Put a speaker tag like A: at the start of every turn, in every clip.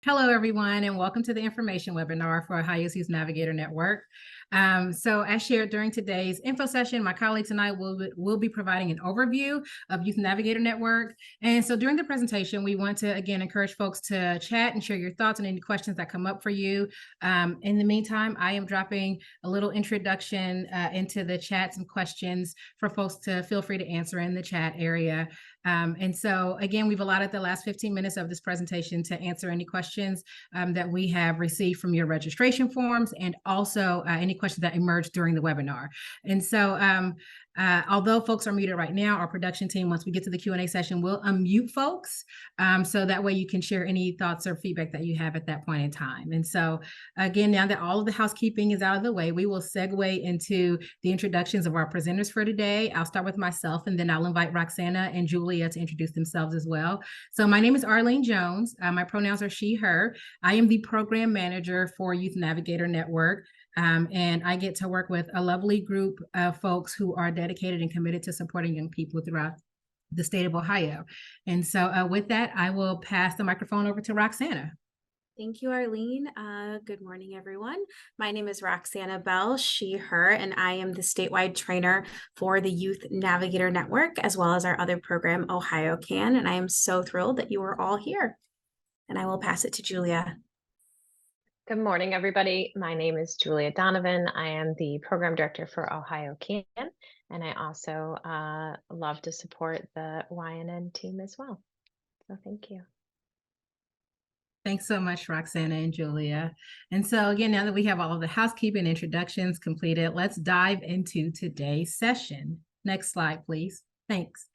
A: Hello, everyone, and welcome to the information webinar for Ohio's Youth Navigator Network. So as shared during today's info session, my colleagues and I will be providing an overview of Youth Navigator Network. And so during the presentation, we want to, again, encourage folks to chat and share your thoughts on any questions that come up for you. In the meantime, I am dropping a little introduction into the chat, some questions for folks to feel free to answer in the chat area. And so, again, we've allotted the last 15 minutes of this presentation to answer any questions that we have received from your registration forms and also any questions that emerged during the webinar. And so, although folks are muted right now, our production team, once we get to the Q&A session, will unmute folks. So that way you can share any thoughts or feedback that you have at that point in time. And so, again, now that all of the housekeeping is out of the way, we will segue into the introductions of our presenters for today. I'll start with myself, and then I'll invite Roxana and Julia to introduce themselves as well. So my name is Arlene Jones. My pronouns are she, her. I am the program manager for Youth Navigator Network. And I get to work with a lovely group of folks who are dedicated and committed to supporting young people throughout the state of Ohio. And so with that, I will pass the microphone over to Roxana.
B: Thank you, Arlene. Good morning, everyone. My name is Roxana Bell, she, her, and I am the statewide trainer for the Youth Navigator Network, as well as our other program, Ohio Can. And I am so thrilled that you are all here. And I will pass it to Julia.
C: Good morning, everybody. My name is Julia Donovan. I am the program director for Ohio Can, and I also love to support the YNN team as well. So thank you.
A: Thanks so much, Roxana and Julia. And so again, now that we have all of the housekeeping introductions completed, let's dive into today's session. Next slide, please. Thanks.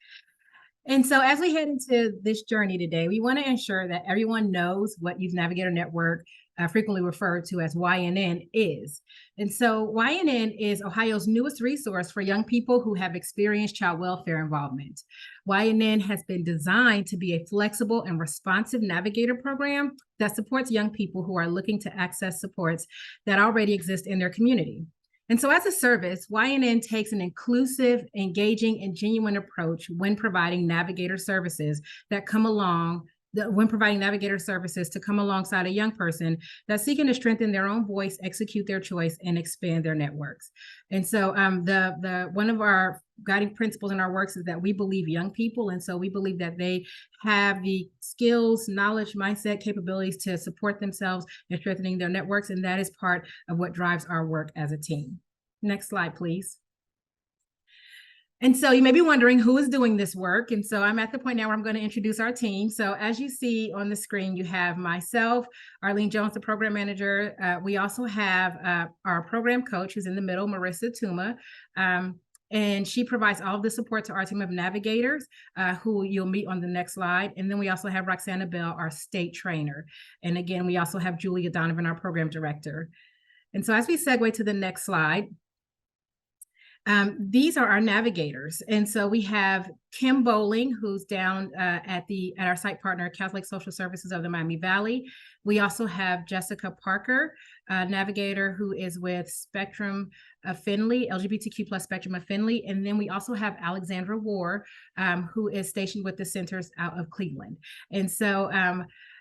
A: And so as we head into this journey today, we want to ensure that everyone knows what Youth Navigator Network, frequently referred to as YNN, is. And so YNN is Ohio's newest resource for young people who have experienced child welfare involvement. YNN has been designed to be a flexible and responsive navigator program that supports young people who are looking to access supports that already exist in their community. And so as a service, YNN takes an inclusive, engaging, and genuine approach when providing navigator services that come along, when providing navigator services to come alongside a young person that's seeking to strengthen their own voice, execute their choice, and expand their networks. And so one of our guiding principles in our works is that we believe young people. And so we believe that they have the skills, knowledge, mindset, capabilities to support themselves in strengthening their networks. And that is part of what drives our work as a team. Next slide, please. And so you may be wondering who is doing this work. And so I'm at the point now where I'm going to introduce our team. So as you see on the screen, you have myself, Arlene Jones, the program manager. We also have our program coach who's in the middle, Marissa Tuma. And she provides all of the support to our team of navigators who you'll meet on the next slide. And then we also have Roxana Bell, our state trainer. And again, we also have Julia Donovan, our program director. And so as we segue to the next slide, these are our navigators. And so we have Kim Bowling, who's down at our site partner, Catholic Social Services of the Miami Valley. We also have Jessica Parker, navigator who is with Spectrum of Findlay, LGBTQ plus Spectrum of Findlay. And then we also have Alexandra War, who is stationed with the centers out of Cleveland. And so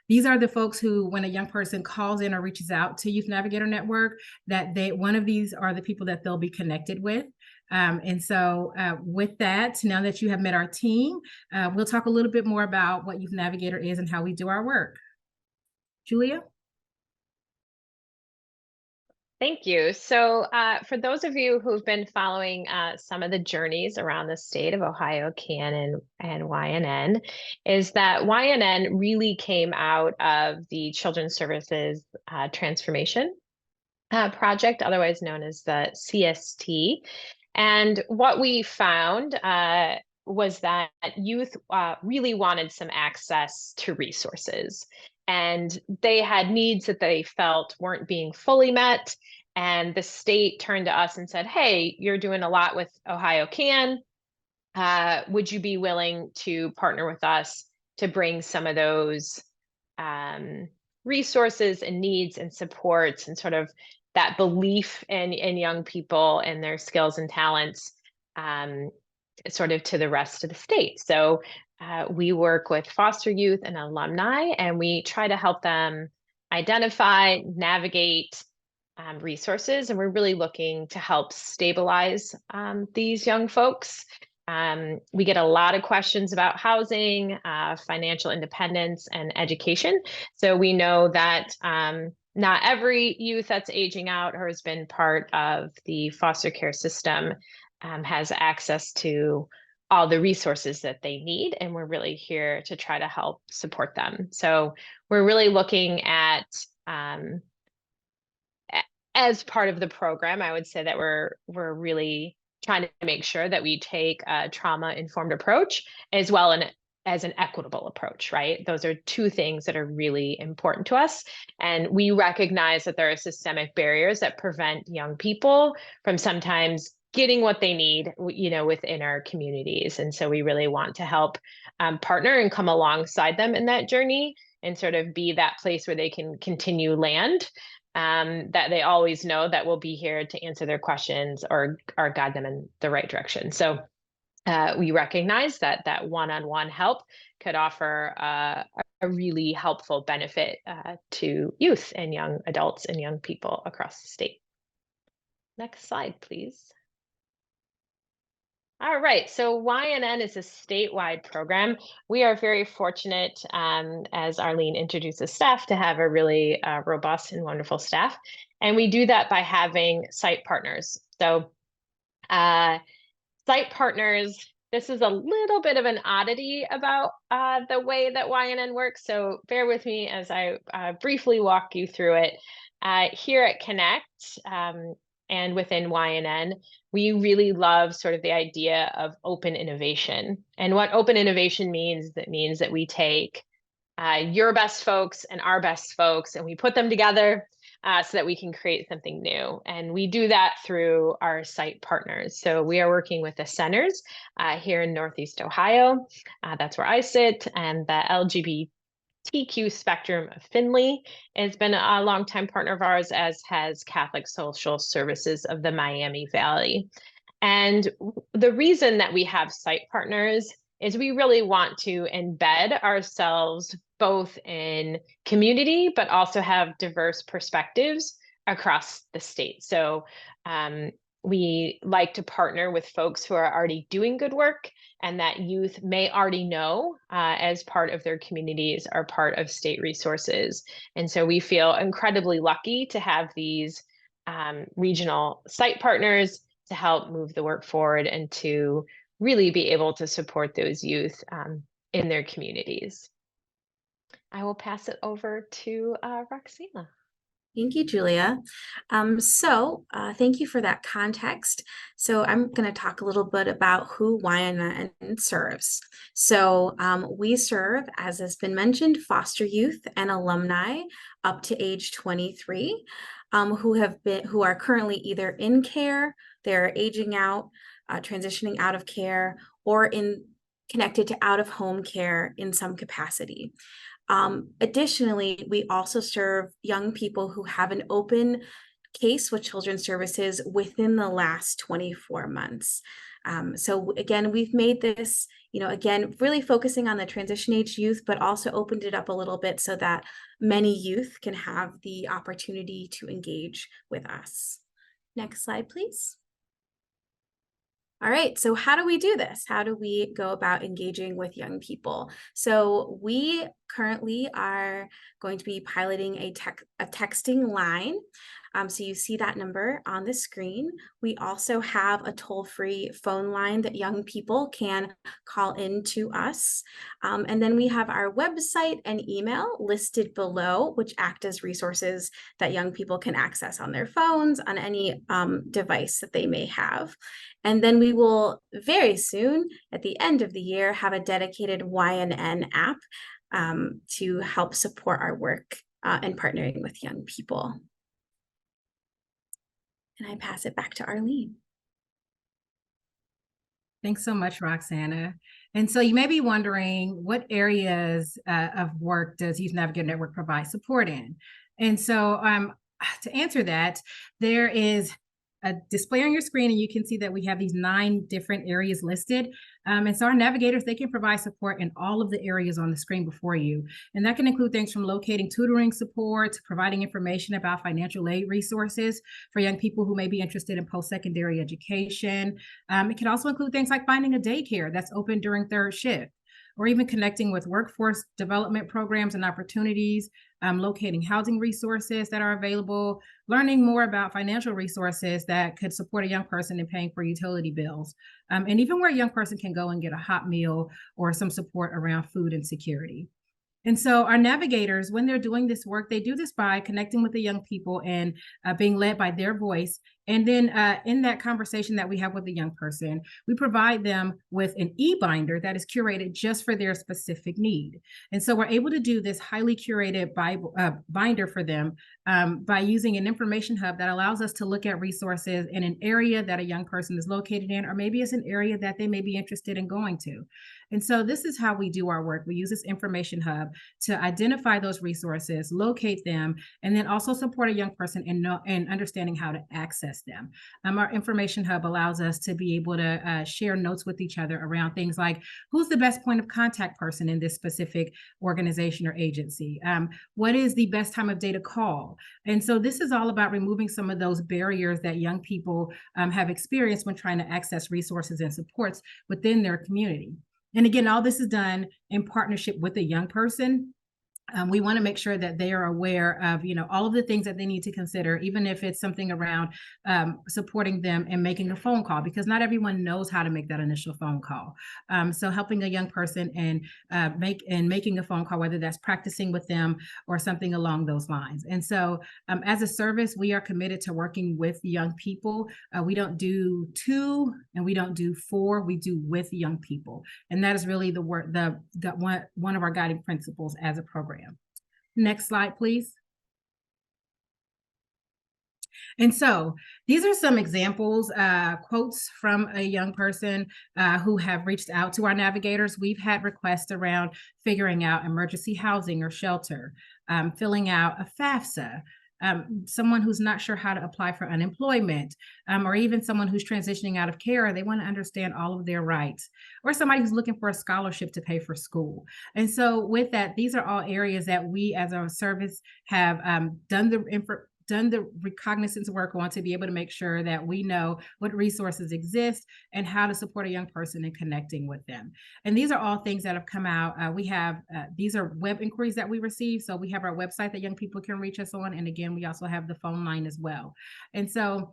A: these are the folks who, when a young person calls in or reaches out to Youth Navigator Network, that one of these are the people that they'll be connected with. And so with that, now that you have met our team, we'll talk a little bit more about what Youth Navigator is and how we do our work. Julia?
C: Thank you. So for those of you who've been following some of the journeys around the state of Ohio Can and YNN, is that YNN really came out of the Children's Services Transformation Project, otherwise known as the CST. And what we found was that youth really wanted some access to resources. And they had needs that they felt weren't being fully met. And the state turned to us and said, hey, you're doing a lot with Ohio Can. Would you be willing to partner with us to bring some of those resources and needs and supports and sort of that belief in young people and their skills and talents sort of to the rest of the state? So we work with foster youth and alumni, and we try to help them identify, navigate resources, and we're really looking to help stabilize these young folks. We get a lot of questions about housing, financial independence, and education. So we know that not every youth that's aging out or has been part of the foster care system has access to all the resources that they need, and we're really here to try to help support them. So we're really looking at as part of the program, I would say that we're really trying to make sure that we take a trauma-informed approach as well as an equitable approach, right? Those are two things that are really important to us. And we recognize that there are systemic barriers that prevent young people from sometimes getting what they need, within our communities. And so we really want to help partner and come alongside them in that journey and sort of be that place where they can continue land, that they always know that we'll be here to answer their questions or guide them in the right direction. So we recognize that one-on-one help could offer a really helpful benefit to youth and young adults and young people across the state. Next slide, please. All right, so YNN is a statewide program. We are very fortunate, as Arlene introduces staff, to have a really robust and wonderful staff. And we do that by having site partners. So site partners, this is a little bit of an oddity about the way that YNN works. So bear with me as I briefly walk you through it. Here at Connect, and within YNN, we really love sort of the idea of open innovation. And what open innovation means that we take your best folks and our best folks, and we put them together so that we can create something new. And we do that through our site partners. So we are working with the centers here in Northeast Ohio. That's where I sit, and the LGBTQ Spectrum of Findlay has been a longtime partner of ours, as has Catholic Social Services of the Miami Valley. And the reason that we have site partners is we really want to embed ourselves both in community, but also have diverse perspectives across the state. So we like to partner with folks who are already doing good work and that youth may already know as part of their communities are part of state resources. And so we feel incredibly lucky to have these regional site partners to help move the work forward and to really be able to support those youth in their communities. I will pass it over to Roxana.
B: Thank you, Julia. Thank you for that context. So I'm going to talk a little bit about who YNN serves. So we serve, as has been mentioned, foster youth and alumni up to age 23 who are currently either in care, they're aging out, transitioning out of care, or connected to out-of-home care in some capacity. Additionally, we also serve young people who have an open case with Children's Services within the last 24 months. So again, we've made this, again, really focusing on the transition age youth, but also opened it up a little bit so that many youth can have the opportunity to engage with us. Next slide, please. All right, so how do we do this? How do we go about engaging with young people? So we currently are going to be piloting a texting line. So you see that number on the screen. We also have a toll-free phone line that young people can call in to us. And then we have our website and email listed below, which act as resources that young people can access on their phones, on any device that they may have. And then we will very soon, at the end of the year, have a dedicated YNN app to help support our work and partnering with young people. And I pass it back to Arlene.
A: Thanks so much, Roxana. And so you may be wondering, what areas of work does Youth Navigator Network provide support in? And so to answer that, there is a display on your screen, and you can see that we have these 9 different areas listed. And so our navigators, they can provide support in all of the areas on the screen before you. And that can include things from locating tutoring support, to providing information about financial aid resources for young people who may be interested in post-secondary education. It can also include things like finding a daycare that's open during third shift, or even connecting with workforce development programs and opportunities, locating housing resources that are available, learning more about financial resources that could support a young person in paying for utility bills, and even where a young person can go and get a hot meal or some support around food and security. And so our navigators, when they're doing this work, they do this by connecting with the young people and being led by their voice. And then in that conversation that we have with the young person, we provide them with an e-binder that is curated just for their specific need. And so we're able to do this highly curated binder for them by using an information hub that allows us to look at resources in an area that a young person is located in, or maybe it's an area that they may be interested in going to. And so this is how we do our work. We use this information hub to identify those resources, locate them, and then also support a young person in understanding how to access them. Our information hub allows us to be able to share notes with each other around things like, who's the best point of contact person in this specific organization or agency? What is the best time of day to call? And so this is all about removing some of those barriers that young people have experienced when trying to access resources and supports within their community. And again, all this is done in partnership with the young person. We want to make sure that they are aware of, all of the things that they need to consider, even if it's something around supporting them and making a phone call, because not everyone knows how to make that initial phone call. So helping a young person and making a phone call, whether that's practicing with them or something along those lines. And so as a service, we are committed to working with young people. We don't do 2 and we don't do 4, we do with young people. And that is really the work, one of our guiding principles as a program. Next slide, please. And so these are some examples, quotes from a young person who have reached out to our navigators. We've had requests around figuring out emergency housing or shelter, filling out a FAFSA, someone who's not sure how to apply for unemployment, or even someone who's transitioning out of care. They want to understand all of their rights, or somebody who's looking for a scholarship to pay for school. And so with that, these are all areas that we as a service have done the recognizance work on to be able to make sure that we know what resources exist and how to support a young person in connecting with them. And these are all things that have come out. These are web inquiries that we receive. So we have our website that young people can reach us on. And again, we also have the phone line as well. And so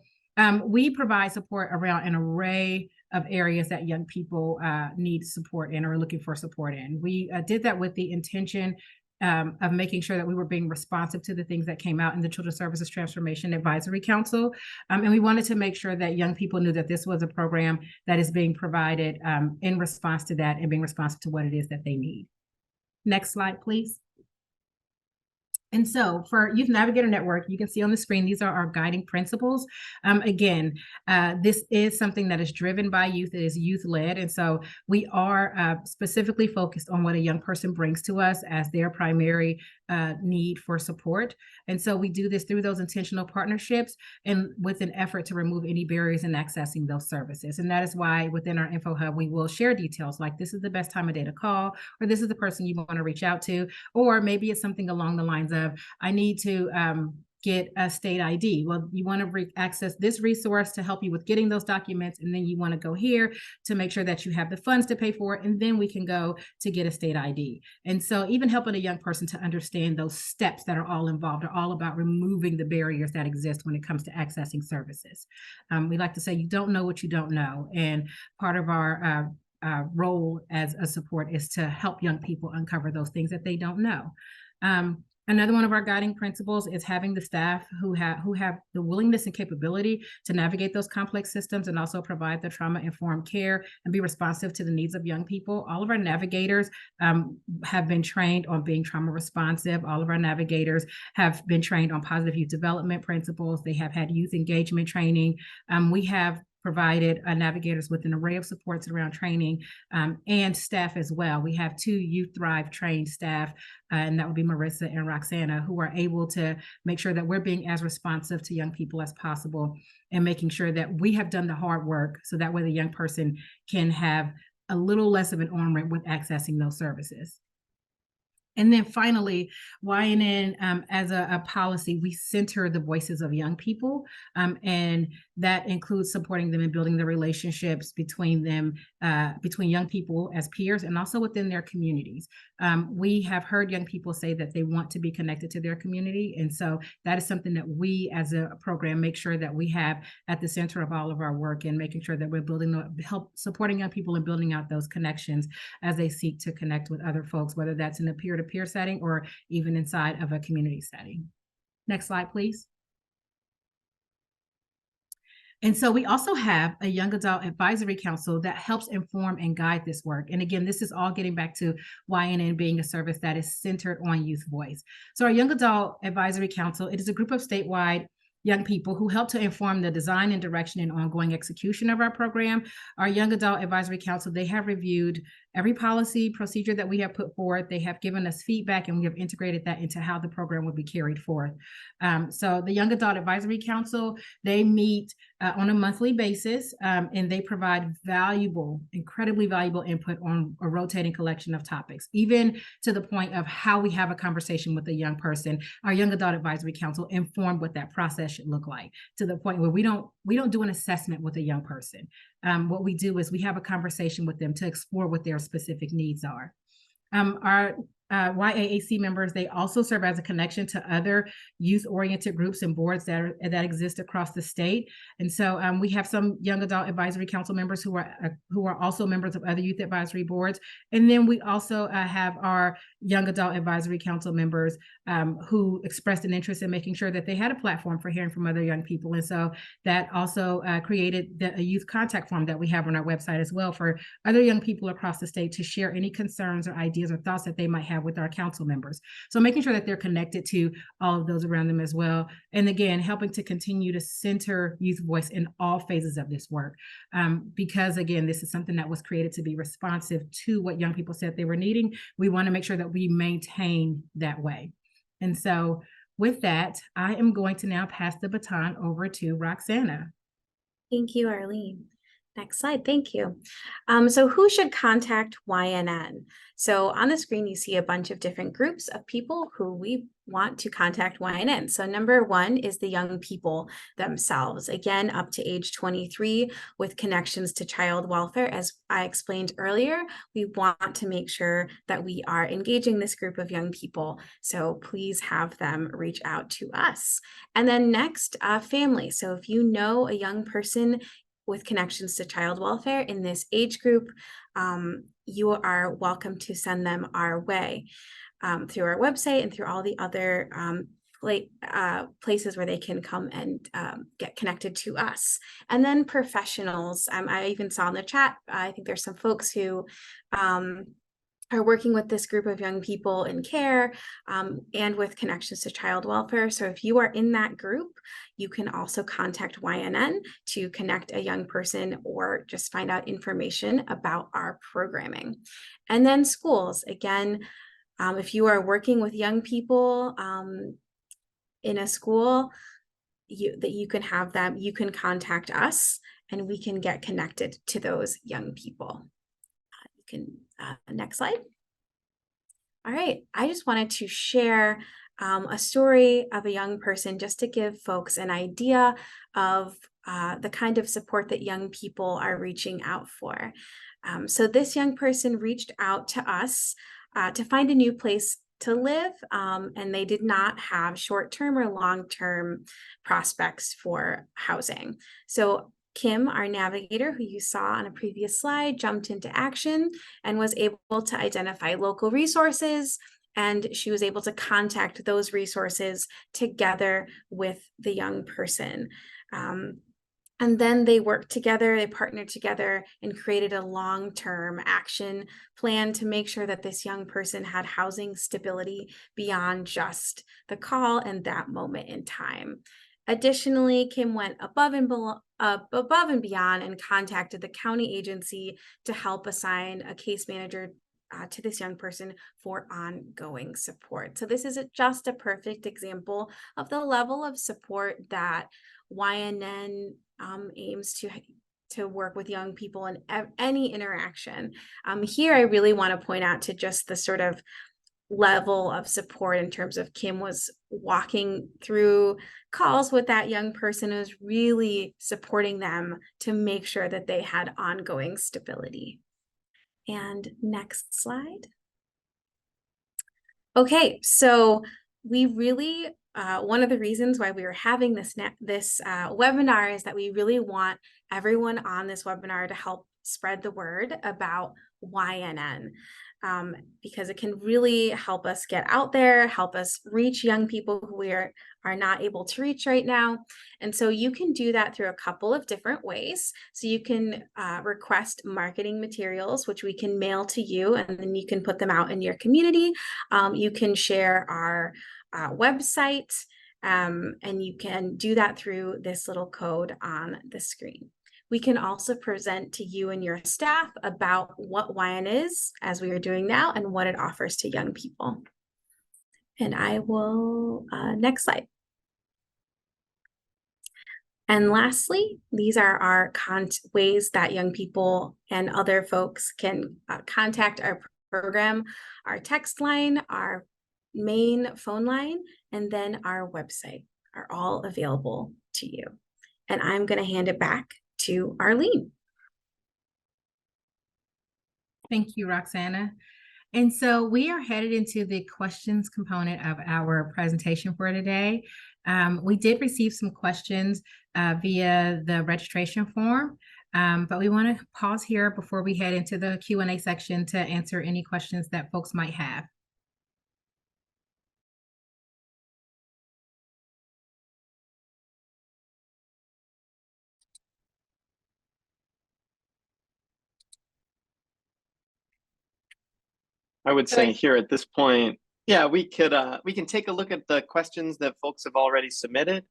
A: we provide support around an array of areas that young people need support in or are looking for support in. We did that with the intention of making sure that we were being responsive to the things that came out in the Children's Services Transformation Advisory Council. And we wanted to make sure that young people knew that this was a program that is being provided in response to that and being responsive to what it is that they need. Next slide, please. And so for Youth Navigator Network, you can see on the screen, these are our guiding principles. Again, this is something that is driven by youth. It is youth-led. And so we are specifically focused on what a young person brings to us as their primary need for support. And so we do this through those intentional partnerships and with an effort to remove any barriers in accessing those services. And that is why within our info hub, we will share details like this is the best time of day to call, or this is the person you want to reach out to, or maybe it's something along the lines of, I need to get a state ID. Well, you want to access this resource to help you with getting those documents. And then you want to go here to make sure that you have the funds to pay for it. And then we can go to get a state ID. And so even helping a young person to understand those steps that are all involved are all about removing the barriers that exist when it comes to accessing services. We like to say, you don't know what you don't know. And part of our role as a support is to help young people uncover those things that they don't know. Another one of our guiding principles is having the staff who have the willingness and capability to navigate those complex systems and also provide the trauma-informed care and be responsive to the needs of young people. All of our navigators have been trained on being trauma responsive. All of our navigators have been trained on positive youth development principles. They have had youth engagement training. We have provided navigators with an array of supports around training and staff as well. We have 2 Youth Thrive trained staff, and that would be Marissa and Roxana, who are able to make sure that we're being as responsive to young people as possible and making sure that we have done the hard work so that way the young person can have a little less of an arm with accessing those services. And then finally, YNN as a policy, we center the voices of young people, and that includes supporting them and building the relationships between them, between young people as peers and also within their communities. We have heard young people say that they want to be connected to their community. And so that is something that we as a program make sure that we have at the center of all of our work, and making sure that we're supporting young people and building out those connections as they seek to connect with other folks, whether that's in a peer-to-peer setting or even inside of a community setting. Next slide, please. And so we also have a Young Adult Advisory Council that helps inform and guide this work. And again, this is all getting back to YNN being a service that is centered on youth voice. So our Young Adult Advisory Council, it is a group of statewide young people who help to inform the design and direction and ongoing execution of our program. Our Young Adult Advisory Council, they have reviewed every policy procedure that we have put forth. They have given us feedback, and we have integrated that into how the program will be carried forth. So the Young Adult Advisory Council, they meet on a monthly basis, and they provide valuable, incredibly valuable input on a rotating collection of topics, even to the point of how we have a conversation with a young person. Our Young Adult Advisory Council informed what that process should look like, to the point where we don't do an assessment with a young person. What we do is we have a conversation with them to explore what their specific needs are. Our YAAC members, they also serve as a connection to other youth-oriented groups and boards that exist across the state. And so we have some Young Adult Advisory Council members who are also members of other youth advisory boards. And then we also have our Young Adult Advisory Council members who expressed an interest in making sure that they had a platform for hearing from other young people. And so that also created a youth contact form that we have on our website as well for other young people across the state to share any concerns or ideas or thoughts that they might have with our council members. So making sure that they're connected to all of those around them as well. And again, helping to continue to center youth voice in all phases of this work. Because again, this is something that was created to be responsive to what young people said they were needing. We want to make sure that we maintain that way. And so with that, I am going to now pass the baton over to Roxana.
B: Thank you, Arlene. Next slide, thank you. So who should contact YNN? So on the screen, you see a bunch of different groups of people who we want to contact YNN. So number 1 is the young people themselves, again, up to age 23 with connections to child welfare. As I explained earlier, we want to make sure that we are engaging this group of young people. So please have them reach out to us. And then next, family. So if you know a young person with connections to child welfare in this age group, you are welcome to send them our way through our website and through all the other places where they can come and get connected to us. And then professionals. I even saw in the chat, I think there's some folks who are working with this group of young people in care and with connections to child welfare. So if you are in that group, you can also contact YNN to connect a young person or just find out information about our programming. And then schools, again, if you are working with young people in a school, you can have them, you can contact us and we can get connected to those young people. Next slide. All right, I just wanted to share a story of a young person just to give folks an idea of the kind of support that young people are reaching out for. So this young person reached out to us to find a new place to live, and they did not have short-term or long-term prospects for housing. So Kim, our navigator, who you saw on a previous slide, jumped into action and was able to identify local resources, and she was able to contact those resources together with the young person. And then they worked together, they partnered together and created a long-term action plan to make sure that this young person had housing stability beyond just the call and that moment in time. Additionally, Kim went above and beyond and contacted the county agency to help assign a case manager to this young person for ongoing support. So this is just a perfect example of the level of support that YNN aims to work with young people in any interaction. Here, I really want to point out to just the sort of level of support in terms of Kim was walking through calls with that young person, was really supporting them to make sure that they had ongoing stability. And next slide. Okay, so we really, one of the reasons why we were having this webinar is that we really want everyone on this webinar to help spread the word about YNN. Because it can really help us get out there, help us reach young people who we are not able to reach right now. And so you can do that through a couple of different ways. So you can request marketing materials, which we can mail to you, and then you can put them out in your community. You can share our website, and you can do that through this little code on the screen. We can also present to you and your staff about what YN is, as we are doing now, and what it offers to young people. And I will, next slide. And lastly, these are our ways that young people and other folks can contact our program. Our text line, our main phone line, and then our website are all available to you. And I'm going to hand it back to Arlene.
A: Thank you, Roxana. And so we are headed into the questions component of our presentation for today. We did receive some questions via the registration form, but we want to pause here before we head into the Q&A section to answer any questions that folks might have.
D: I would say here at this point, yeah, we can take a look at the questions that folks have already submitted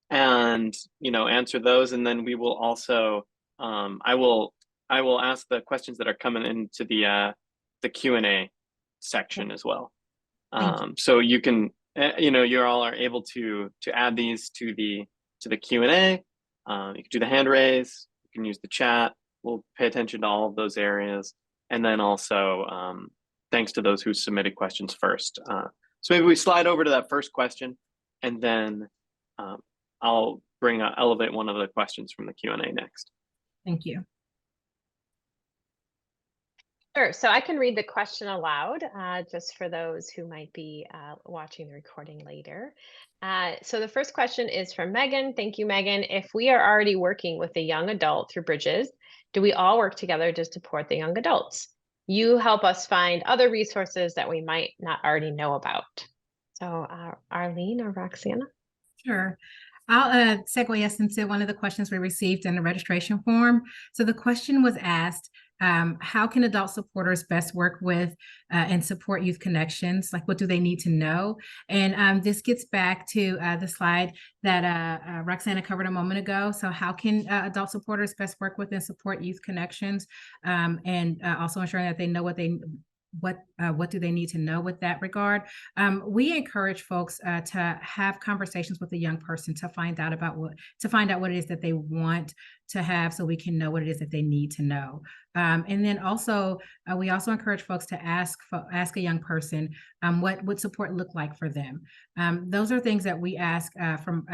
D: and, answer those. And then we will also, I will ask the questions that are coming into the Q&A section as well. So you can, you all are able to add these to the Q&A. You can do the hand raise, you can use the chat. We'll pay attention to all of those areas. And then also, thanks to those who submitted questions first. So maybe we slide over to that first question, and then I'll elevate one of the questions from the Q&A next.
A: Thank you.
C: Sure. So I can read the question aloud, just for those who might be watching the recording later. So the first question is from Megan. Thank you, Megan. If we are already working with a young adult through Bridges, do we all work together to support the young adults? You help us find other resources that we might not already know about. So Arlene or Roxana?
A: Sure. I'll segue us into one of the questions we received in the registration form. So the question was asked, how can adult supporters best work with and support youth connections? Like, what do they need to know? And this gets back to the slide that Roxana covered a moment ago. So how can adult supporters best work with and support youth connections, and also ensuring that they know what do they need to know with that regard? We encourage folks to have conversations with a young person to find out what it is that they want to have, so we can know what it is that they need to know. And then also, we also encourage folks to ask a young person what would support look like for them. Those are things that we ask from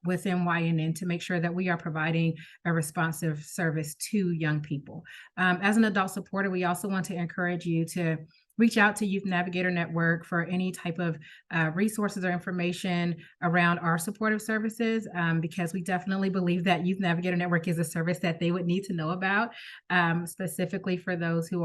A: within YNN to make sure that we are providing a responsive service to young people. As an adult supporter, we also want to encourage you to reach out to Youth Navigator Network for any type of resources or information around our supportive services, because we definitely believe that Youth Navigator Network is a service that they would need to know about, specifically for those who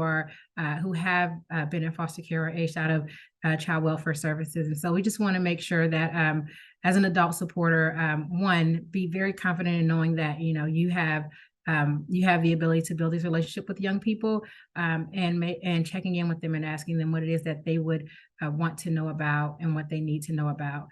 A: have been in foster care or aged out of child welfare services. And so we just want to make sure that as an adult supporter, one, be very confident in knowing that you have the ability to build this relationship with young people, and checking in with them and asking them what it is that they would want to know about and what they need to know about.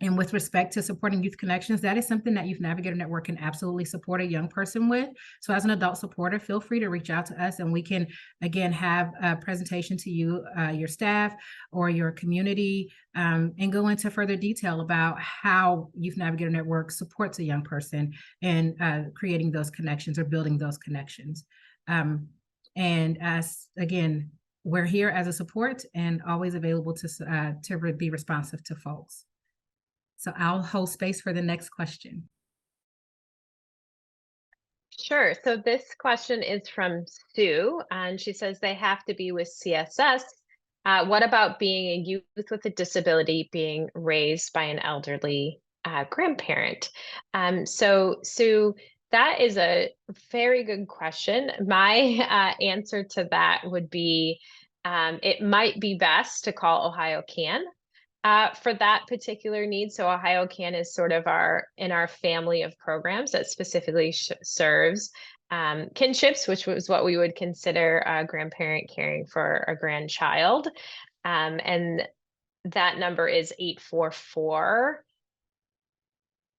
A: And with respect to supporting youth connections, that is something that Youth Navigator Network can absolutely support a young person with. So as an adult supporter, feel free to reach out to us, and we can, again, have a presentation to you, your staff or your community, and go into further detail about how Youth Navigator Network supports a young person in creating those connections or building those connections. And as, again, we're here as a support and always available to be responsive to folks. So I'll hold space for the next question.
C: Sure. So this question is from Sue, and she says they have to be with CSS. What about being a youth with a disability being raised by an elderly grandparent? So Sue, that is a very good question. My answer to that would be it might be best to call Ohio Can for that particular need. So Ohio Can is sort of in our family of programs that specifically serves kinships, which was what we would consider a grandparent caring for a grandchild. And that number is 844.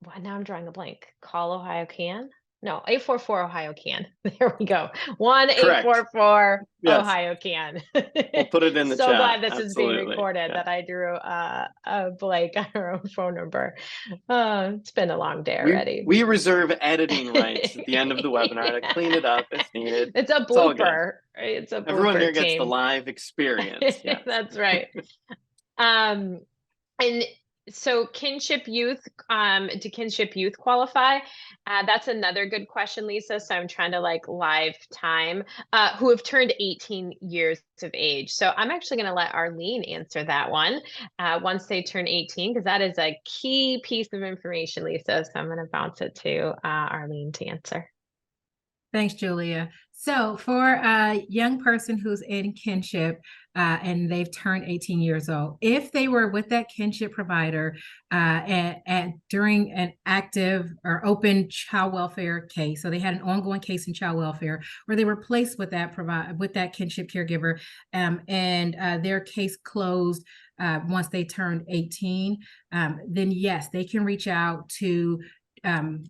C: Well, now I'm drawing a blank. Call Ohio Can. No, 844 Ohio Can. There we go. 1-844
D: Yes.
C: Ohio Can.
D: We'll put it in the
C: so
D: chat.
C: glad this is being
D: Absolutely.
C: recorded,
D: Yeah.
C: that I drew a blank on our own phone number. It's been a long day already.
D: We reserve editing rights at the end of the webinar to clean it up if needed.
C: It's a
D: It's all good.
C: blooper. It's a blooper.
D: Everyone here gets the
C: team.
D: live experience. Yes.
C: That's right. And so kinship youth, do kinship youth qualify? That's another good question, Lisa. So I'm trying to live time, who have turned 18 years of age. So I'm actually going to let Arlene answer that one once they turn 18, because that is a key piece of information, Lisa. So I'm going to bounce it to Arlene to answer.
A: Thanks, Julia. So for a young person who's in kinship and they've turned 18 years old, if they were with that kinship provider during an active or open child welfare case, so they had an ongoing case in child welfare, where they were placed with that kinship caregiver, and their case closed once they turned 18, then yes, they can reach out to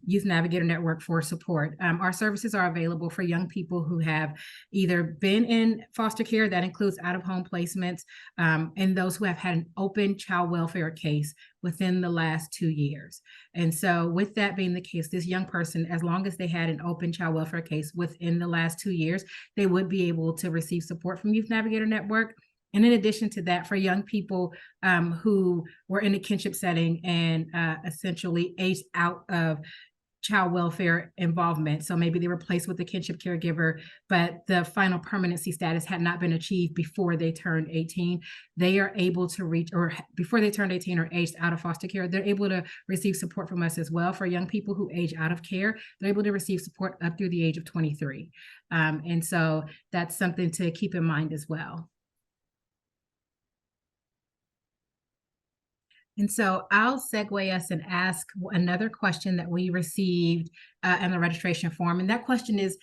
A: Youth Navigator Network for support. Our services are available for young people who have either been in foster care, that includes out-of-home placements, and those who have had an open child welfare case within the last 2 years. And so with that being the case, this young person, as long as they had an open child welfare case within the last 2 years, they would be able to receive support from Youth Navigator Network. And in addition to that, for young people who were in a kinship setting and essentially aged out of child welfare involvement, so maybe they were placed with a kinship caregiver, but the final permanency status had not been achieved before they turned 18, they are able to reach, or before they turned 18 or aged out of foster care, they're able to receive support from us as well. For young people who age out of care, they're able to receive support up through the age of 23. And so that's something to keep in mind as well. And so I'll segue us and ask another question that we received in the registration form. And that question is,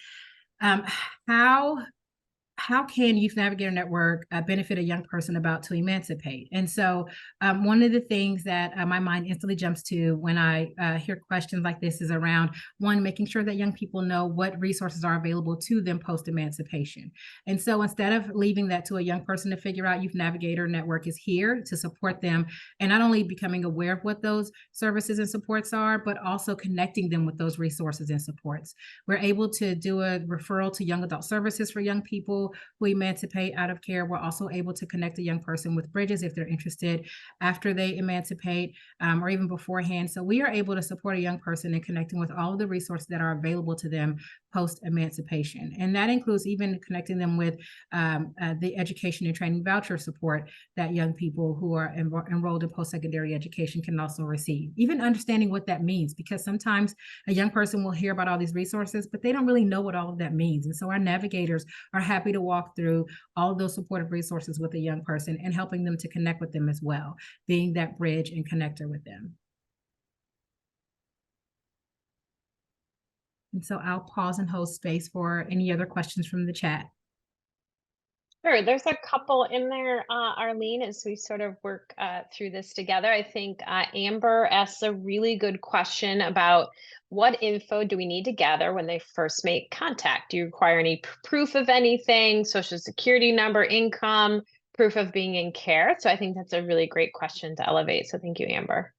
A: how can Youth Navigator Network benefit a young person about to emancipate? And so one of the things that my mind instantly jumps to when I hear questions like this is around, one, making sure that young people know what resources are available to them post-emancipation. And so instead of leaving that to a young person to figure out, Youth Navigator Network is here to support them, and not only becoming aware of what those services and supports are, but also connecting them with those resources and supports. We're able to do a referral to young adult services for young people who emancipate out of care. We're also able to connect a young person with Bridges if they're interested after they emancipate, or even beforehand. So we are able to support a young person in connecting with all of the resources that are available to them post-emancipation. And that includes even connecting them with the education and training voucher support that young people who are enrolled in post-secondary education can also receive. Even understanding what that means, because sometimes a young person will hear about all these resources, but they don't really know what all of that means. And so our navigators are happy to walk through all of those supportive resources with a young person and helping them to connect with them as well, being that bridge and connector with them. And so I'll pause and hold space for any other questions from the chat.
C: Sure, there's a couple in there, Arlene, as we sort of work through this together. I think Amber asks a really good question about what info do we need to gather when they first make contact? Do you require any proof of anything, social security number, income, proof of being in care? So I think that's a really great question to elevate. So thank you, Amber.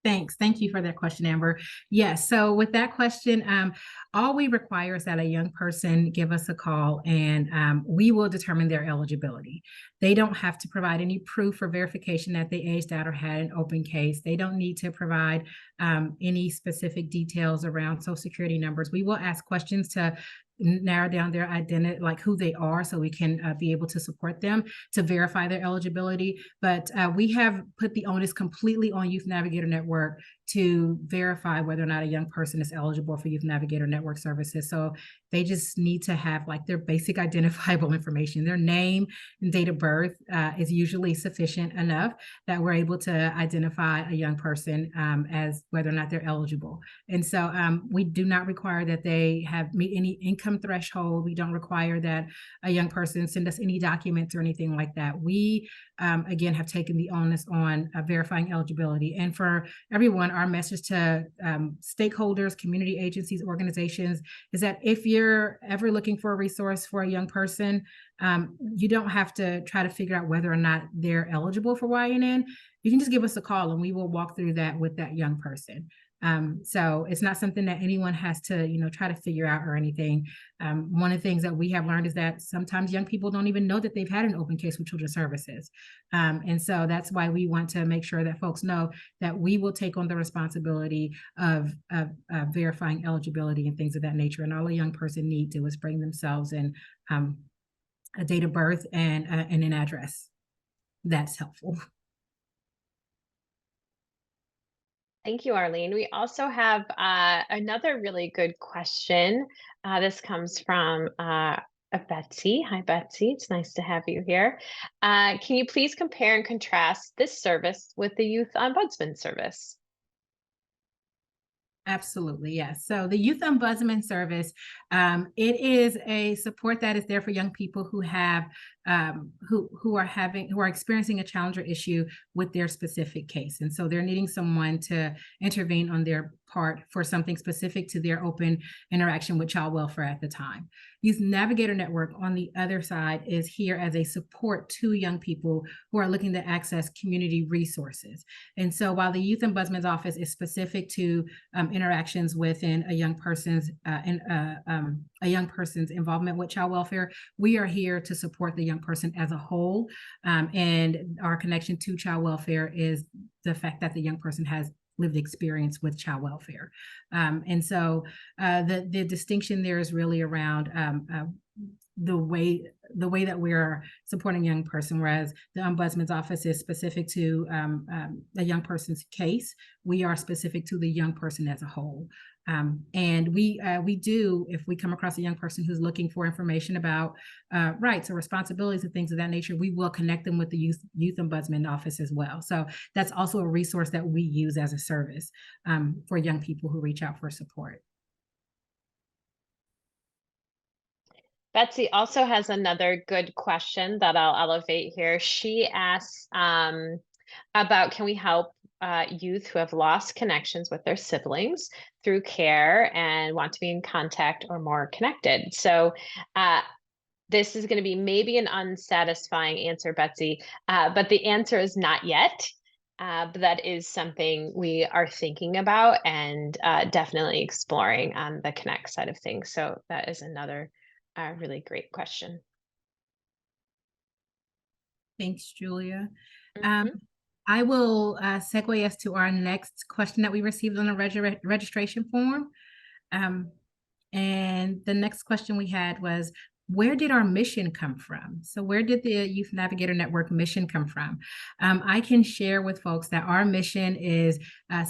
A: Thanks. Thank you for that question, Amber. Yes. So with that question, all we require is that a young person give us a call and we will determine their eligibility. They don't have to provide any proof or verification that they aged out or had an open case. They don't need to provide any specific details around social security numbers. We will ask questions to narrow down their identity, like who they are, so we can be able to support them to verify their eligibility. But we have put the onus completely on Youth Navigator Network to verify whether or not a young person is eligible for Youth Navigator Network services. So they just need to have like their basic identifiable information. Their name and date of birth is usually sufficient enough that we're able to identify a young person as whether or not they're eligible. And so we do not require that they have meet any income threshold. We don't require that a young person send us any documents or anything like that. We, again, have taken the onus on verifying eligibility. And for everyone, our message to stakeholders, community agencies, organizations is that if you're ever looking for a resource for a young person, you don't have to try to figure out whether or not they're eligible for YNN. You can just give us a call and we will walk through that with that young person. So it's not something that anyone has to, try to figure out or anything. One of the things that we have learned is that sometimes young people don't even know that they've had an open case with Children's Services. And so that's why we want to make sure that folks know that we will take on the responsibility of verifying eligibility and things of that nature. And all a young person needs to do is bring themselves in a date of birth and an address. That's helpful.
C: Thank you, Arlene. We also have another really good question. This comes from Betsy. Hi, Betsy. It's nice to have you here. Can you please compare and contrast this service with the Youth Ombudsman service?
A: Absolutely, yes. So the Youth Ombudsman Service, it is a support that is there for young people who have who are experiencing a challenge or issue with their specific case, and so they're needing someone to intervene on their part for something specific to their open interaction with child welfare at the time. Youth Navigator Network, on the other side, is here as a support to young people who are looking to access community resources. And so while the Youth Ombudsman's office is specific to interactions within a young person's involvement with child welfare, we are here to support the young person as a whole. And our connection to child welfare is the fact that the young person has lived experience with child welfare. And so the distinction there is really around the way that we're supporting a young person, whereas the Ombudsman's office is specific to a young person's case. We are specific to the young person as a whole. And we do, if we come across a young person who's looking for information about rights or responsibilities and things of that nature, we will connect them with the Youth Ombudsman office as well. So that's also a resource that we use as a service for young people who reach out for support.
C: Betsy also has another good question that I'll elevate here. She asks about, can we help youth who have lost connections with their siblings through care and want to be in contact or more connected? So this is going to be maybe an unsatisfying answer, Betsy, but the answer is not yet. But that is something we are thinking about and definitely exploring on the Connect side of things. So that is another really great question.
A: Thanks, Julia. I will segue us to our next question that we received on the registration form. And the next question we had was, where did our mission come from? So where did the Youth Navigator Network mission come from? I can share with folks that our mission is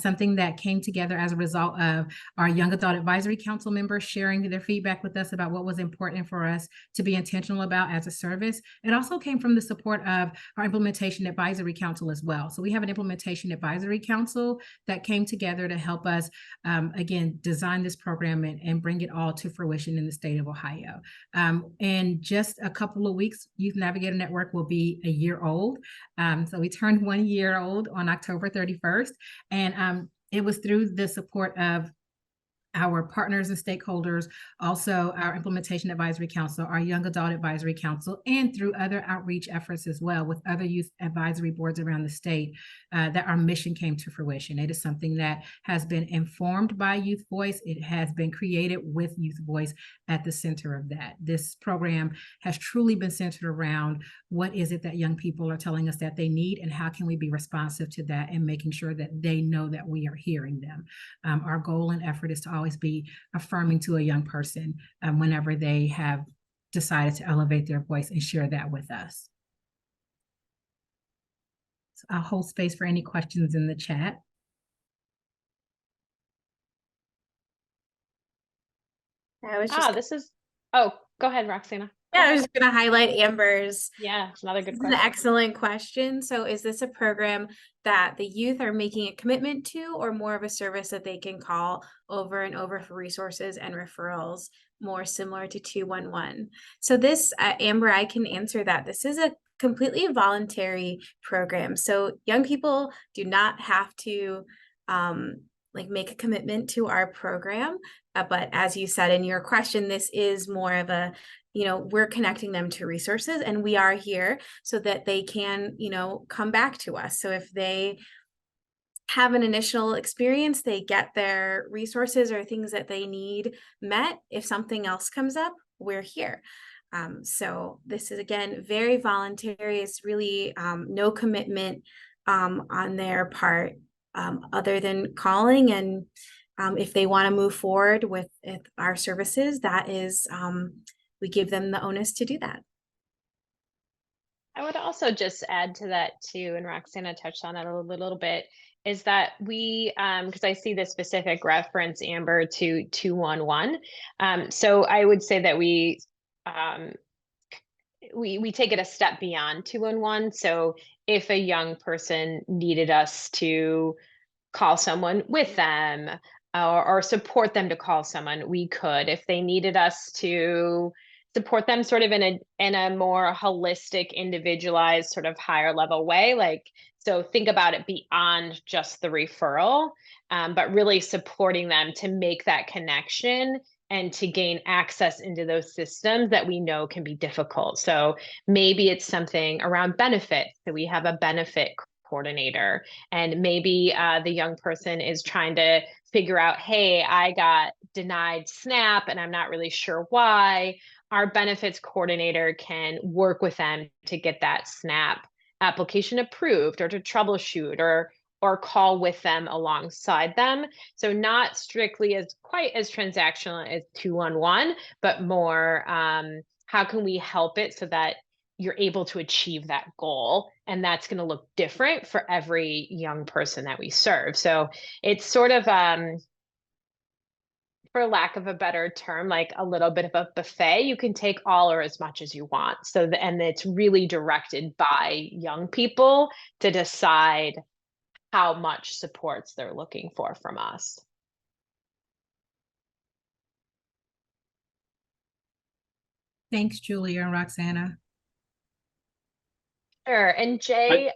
A: something that came together as a result of our Young Adult Advisory Council members sharing their feedback with us about what was important for us to be intentional about as a service. It also came from the support of our Implementation Advisory Council as well. So we have an Implementation Advisory Council that came together to help us, again, design this program and bring it all to fruition in the state of Ohio. In just a couple of weeks, Youth Navigator Network will be a year old. So we turned 1 year old on October 31st. And it was through the support of our partners and stakeholders, also our Implementation Advisory Council, our Young Adult Advisory Council, and through other outreach efforts as well with other youth advisory boards around the state, that our mission came to fruition. It is something that has been informed by Youth Voice. It has been created with Youth Voice at the center of that. This program has truly been centered around what is it that young people are telling us that they need, and how can we be responsive to that and making sure that they know that we are hearing them. Our goal and effort is to always be affirming to a young person whenever they have decided to elevate their voice and share that with us. So I'll hold space for any questions in the chat.
B: I was just
C: Oh, go ahead, Roxana.
B: I was going to highlight Amber's.
C: Yeah, it's another good
B: This is
C: question.
B: an excellent question. So is this a program that the youth are making a commitment to, or more of a service that they can call over and over for resources and referrals, more similar to 211? So this, Amber, I can answer that. This is a completely voluntary program. So young people do not have to make a commitment to our program. But as you said in your question, this is more of a, we're connecting them to resources, and we are here so that they can, come back to us. So if they have an initial experience, they get their resources or things that they need met. If something else comes up, we're here. So this is, again, very voluntary. It's really no commitment on their part, other than calling. And if they want to move forward with our services, that is, we give them the onus to do that.
C: I would also just add to that too, and Roxana touched on it a little bit, is that we, because I see the specific reference, Amber, to 211. So I would say that we take it a step beyond 211. So if a young person needed us to call someone with them, or support them to call someone, we could. If they needed us to support them sort of in a more holistic, individualized, sort of higher level way, so think about it beyond just the referral, but really supporting them to make that connection and to gain access into those systems that we know can be difficult. So maybe it's something around benefits. So we have a benefit coordinator, and maybe the young person is trying to figure out, hey, I got denied SNAP and I'm not really sure why. Our benefits coordinator can work with them to get that SNAP application approved, or to troubleshoot, or call with them alongside them. So not strictly quite as transactional as 211, but more how can we help it so that you're able to achieve that goal? And that's going to look different for every young person that we serve. So it's sort of, for lack of a better term, like a little bit of a buffet. You can take all or as much as you want. And it's really directed by young people to decide how much supports they're looking for from us.
A: Thanks, Julia and Roxana.
C: Sure. And Jay,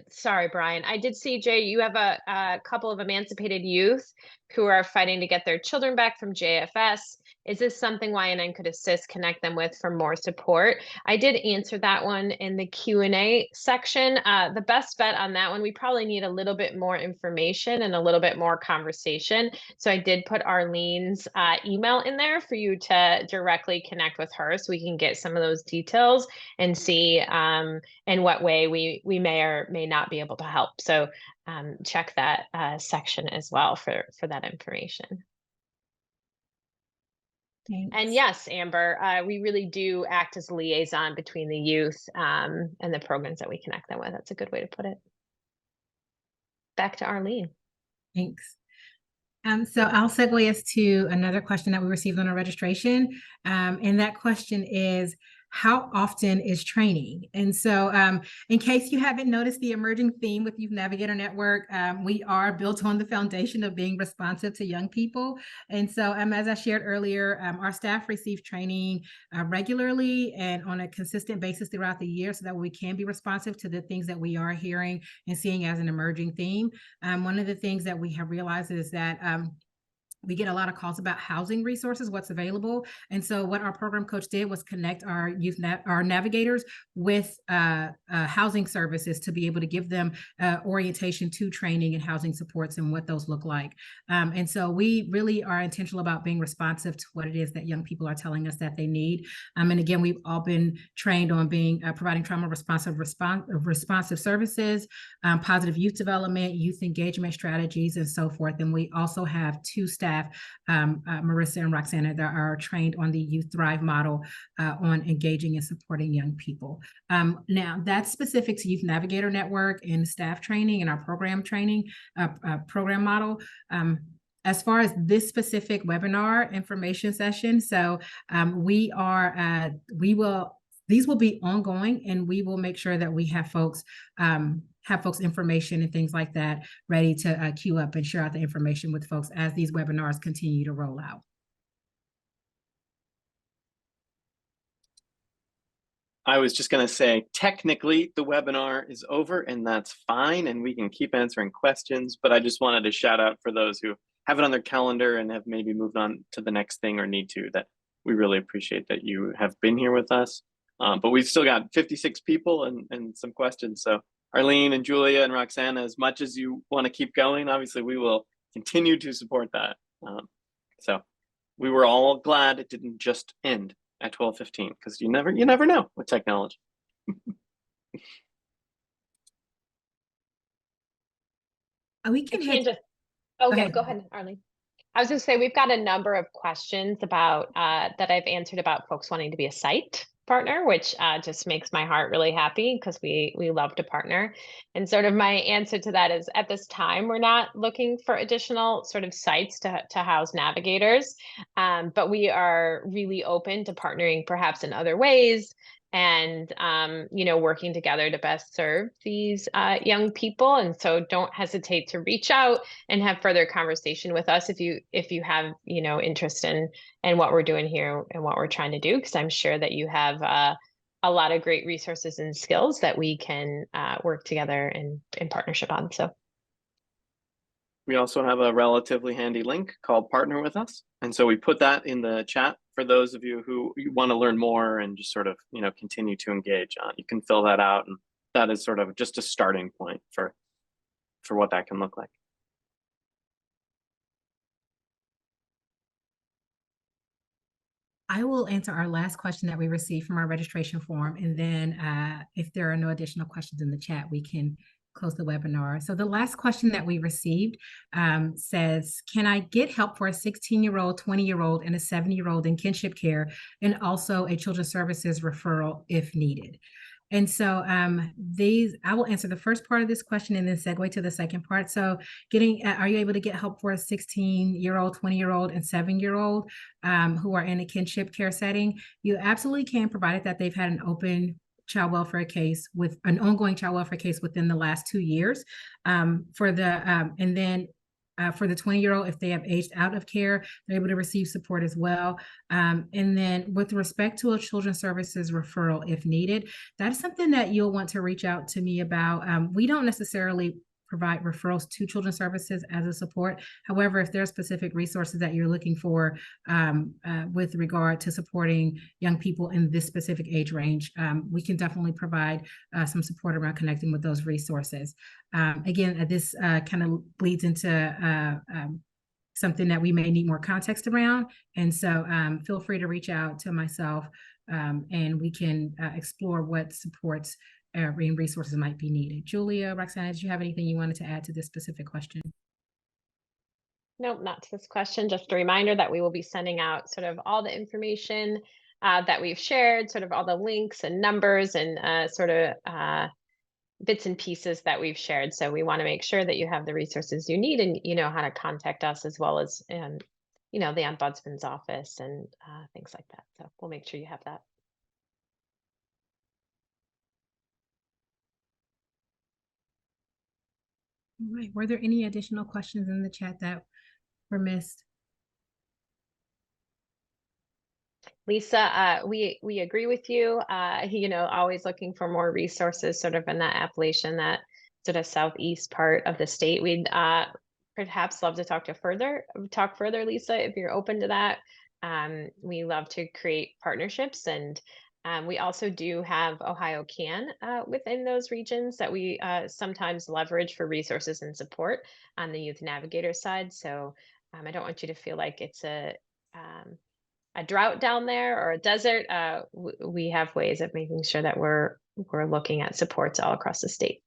C: sorry, Brian, I did see, Jay, you have a couple of emancipated youth who are fighting to get their children back from JFS. Is this something YNN could assist, connect them with for more support? I did answer that one in the Q&A section. The best bet on that one, we probably need a little bit more information and a little bit more conversation. So I did put Arlene's email in there for you to directly connect with her, so we can get some of those details and see in what way we may or may not be able to help. So check that section as well for that information.
A: Thanks.
C: And yes, Amber, we really do act as a liaison between the youth and the programs that we connect them with. That's a good way to put it. Back to Arlene.
A: Thanks. So I'll segue us to another question that we received on our registration. And that question is, how often is training? And so in case you haven't noticed the emerging theme with Youth Navigator Network, we are built on the foundation of being responsive to young people. And so as I shared earlier, our staff receive training regularly and on a consistent basis throughout the year so that we can be responsive to the things that we are hearing and seeing as an emerging theme. One of the things that we have realized is that we get a lot of calls about housing resources, what's available. And so what our program coach did was connect our our navigators with housing services to be able to give them orientation to training and housing supports and what those look like. And so we really are intentional about being responsive to what it is that young people are telling us that they need. And again, we've all been trained on being providing trauma responsive services, positive youth development, youth engagement strategies, and so forth. And we also have two staff, Marissa and Roxana, that are trained on the Youth Thrive model on engaging and supporting young people. Now, that's specific to Youth Navigator Network and staff training and our program training, program model. As far as this specific webinar information session, so these will be ongoing, and we will make sure that we have folks information and things like that ready to queue up and share out the information with folks as these webinars continue to roll out.
D: I was just going to say, technically, the webinar is over, and that's fine, and we can keep answering questions, but I just wanted to shout out for those who have it on their calendar and have maybe moved on to the next thing or need to, that we really appreciate that you have been here with us. But we've still got 56 people and some questions. So Arlene and Julia and Roxana, as much as you want to keep going, obviously we will continue to support that. So we were all glad it didn't just end at 12:15, because you never know with technology.
A: We can hit.
C: Okay, go ahead, Arlene. I was going to say, we've got a number of questions about that I've answered about folks wanting to be a site partner, which just makes my heart really happy, because we love to partner. And sort of my answer to that is, at this time, we're not looking for additional sort of sites to house navigators, but we are really open to partnering perhaps in other ways, and working together to best serve these young people. And so don't hesitate to reach out and have further conversation with us if you have interest in what we're doing here and what we're trying to do, because I'm sure that you have a lot of great resources and skills that we can work together in partnership on. So
D: we also have a relatively handy link called Partner With Us, and so we put that in the chat for those of you who want to learn more and just sort of continue to engage. You can fill that out, and that is sort of just a starting point for what that can look like.
A: I will answer our last question that we received from our registration form, and then if there are no additional questions in the chat, we can close the webinar. So the last question that we received says, can I get help for a 16-year-old, 20-year-old, and a 70-year-old in kinship care, and also a children's services referral if needed? And so I will answer the first part of this question and then segue to the second part. So are you able to get help for a 16-year-old, 20-year-old, and 7-year-old who are in a kinship care setting? You absolutely can, provided that they've had an open child welfare case, with an ongoing child welfare case within the last 2 years. For the 20-year-old, if they have aged out of care, they're able to receive support as well. And then with respect to a children's services referral, if needed, that is something that you'll want to reach out to me about. We don't necessarily provide referrals to children's services as a support. However, if there are specific resources that you're looking for with regard to supporting young people in this specific age range, we can definitely provide some support around connecting with those resources. Again, this kind of bleeds into something that we may need more context around. And so feel free to reach out to myself and we can explore what supports and resources might be needed. Julia, Roxana, did you have anything you wanted to add to this specific question?
C: Nope, not to this question. Just a reminder that we will be sending out sort of all the information that we've shared, sort of all the links and numbers and sort of bits and pieces that we've shared. So we want to make sure that you have the resources you need and you know how to contact us, as well as the Ombudsman's office and things like that. So we'll make sure you have that.
A: All right. Were there any additional questions in the chat that were missed?
C: Lisa, we agree with you. Always looking for more resources, sort of in that Appalachian, that sort of southeast part of the state. We'd perhaps love to talk further, Lisa, if you're open to that. We love to create partnerships, and we also do have Ohio Can within those regions that we sometimes leverage for resources and support on the Youth Navigator side. So I don't want you to feel like it's a drought down there or a desert. We have ways of making sure that we're looking at supports all across the state.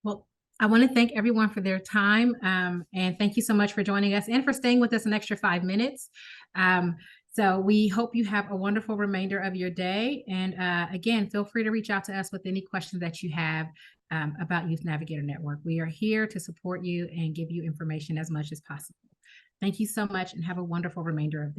A: Well, I want to thank everyone for their time. And thank you so much for joining us and for staying with us an extra 5 minutes. So we hope you have a wonderful remainder of your day. And again, feel free to reach out to us with any questions that you have about Youth Navigator Network. We are here to support you and give you information as much as possible. Thank you so much and have a wonderful remainder of the day.